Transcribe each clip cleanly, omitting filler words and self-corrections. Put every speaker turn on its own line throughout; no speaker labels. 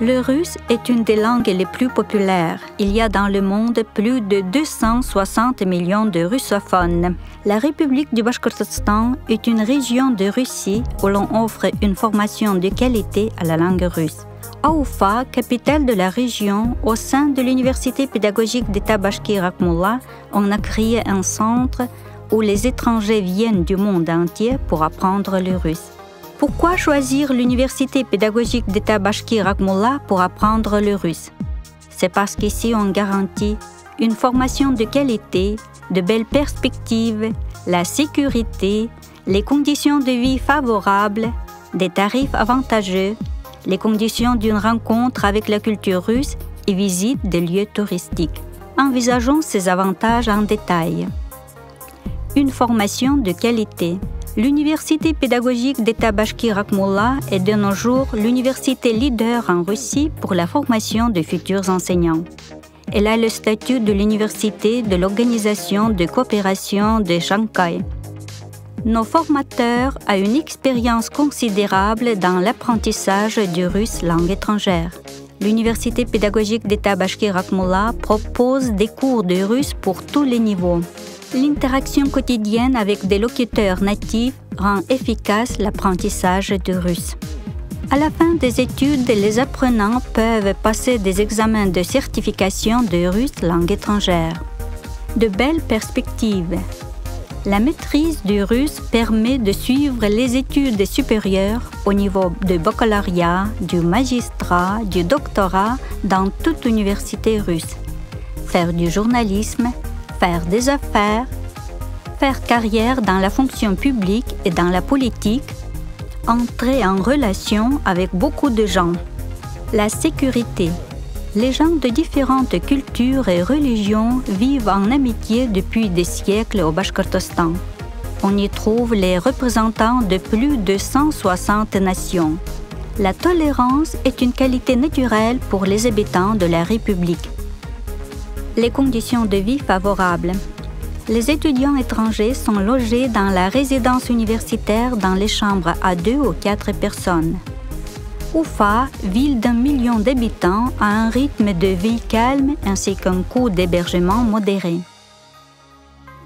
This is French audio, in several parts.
Le russe est une des langues les plus populaires. Il y a dans le monde plus de 260 millions de russophones. La République du Bashkortostan est une région de Russie où l'on offre une formation de qualité à la langue russe. À Oufa, capitale de la région, au sein de l'Université pédagogique d'État Bashkir Akhmullah, on a créé un centre où les étrangers viennent du monde entier pour apprendre le russe. Pourquoi choisir l'Université pédagogique d'État Bashkir Akhmullah pour apprendre le russe? C'est parce qu'ici on garantit une formation de qualité, de belles perspectives, la sécurité, les conditions de vie favorables, des tarifs avantageux, les conditions d'une rencontre avec la culture russe et visite des lieux touristiques. Envisageons ces avantages en détail. Une formation de qualité. L'Université pédagogique d'État Bashkir Akhmullah est de nos jours l'université leader en Russie pour la formation de futurs enseignants. Elle a le statut de l'université de l'Organisation de coopération de Shanghai. Nos formateurs ont une expérience considérable dans l'apprentissage du russe langue étrangère. L'Université pédagogique d'État Bashkir Akhmullah propose des cours de russe pour tous les niveaux. L'interaction quotidienne avec des locuteurs natifs rend efficace l'apprentissage du russe. À la fin des études, les apprenants peuvent passer des examens de certification de russe langue étrangère. De belles perspectives. La maîtrise du russe permet de suivre les études supérieures au niveau du baccalauréat, du magistrat, du doctorat dans toute université russe. Faire du journalisme, faire des affaires, faire carrière dans la fonction publique et dans la politique, entrer en relation avec beaucoup de gens. La sécurité. Les gens de différentes cultures et religions vivent en amitié depuis des siècles au Bashkortostan. On y trouve les représentants de plus de 160 nations. La tolérance est une qualité naturelle pour les habitants de la République. Les conditions de vie favorables. Les étudiants étrangers sont logés dans la résidence universitaire dans les chambres à 2 ou 4 personnes. Oufa, ville d'1 million d'habitants, a un rythme de vie calme ainsi qu'un coût d'hébergement modéré.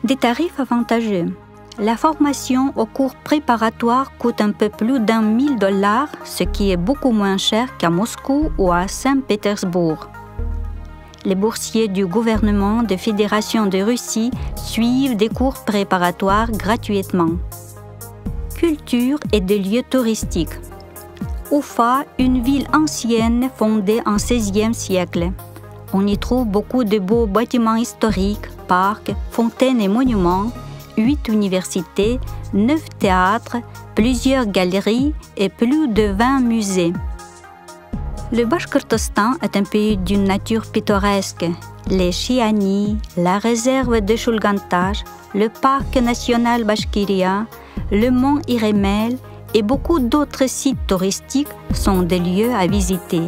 Des tarifs avantageux. La formation au cours préparatoire coûte un peu plus d'1 000 $, ce qui est beaucoup moins cher qu'à Moscou ou à Saint-Pétersbourg. Les boursiers du gouvernement de Fédération de Russie suivent des cours préparatoires gratuitement. Culture et des lieux touristiques. Oufa, une ville ancienne fondée en XVIe siècle. On y trouve beaucoup de beaux bâtiments historiques, parcs, fontaines et monuments, 8 universités, 9 théâtres, plusieurs galeries et plus de 20 musées. Le Bashkortostan est un pays d'une nature pittoresque. Les Chiani, la réserve de Shulgantash, le parc national Bashkiria, le mont Iremel et beaucoup d'autres sites touristiques sont des lieux à visiter.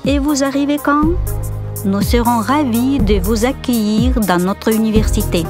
Et vous arrivez quand? Nous serons ravis de vous accueillir dans notre université.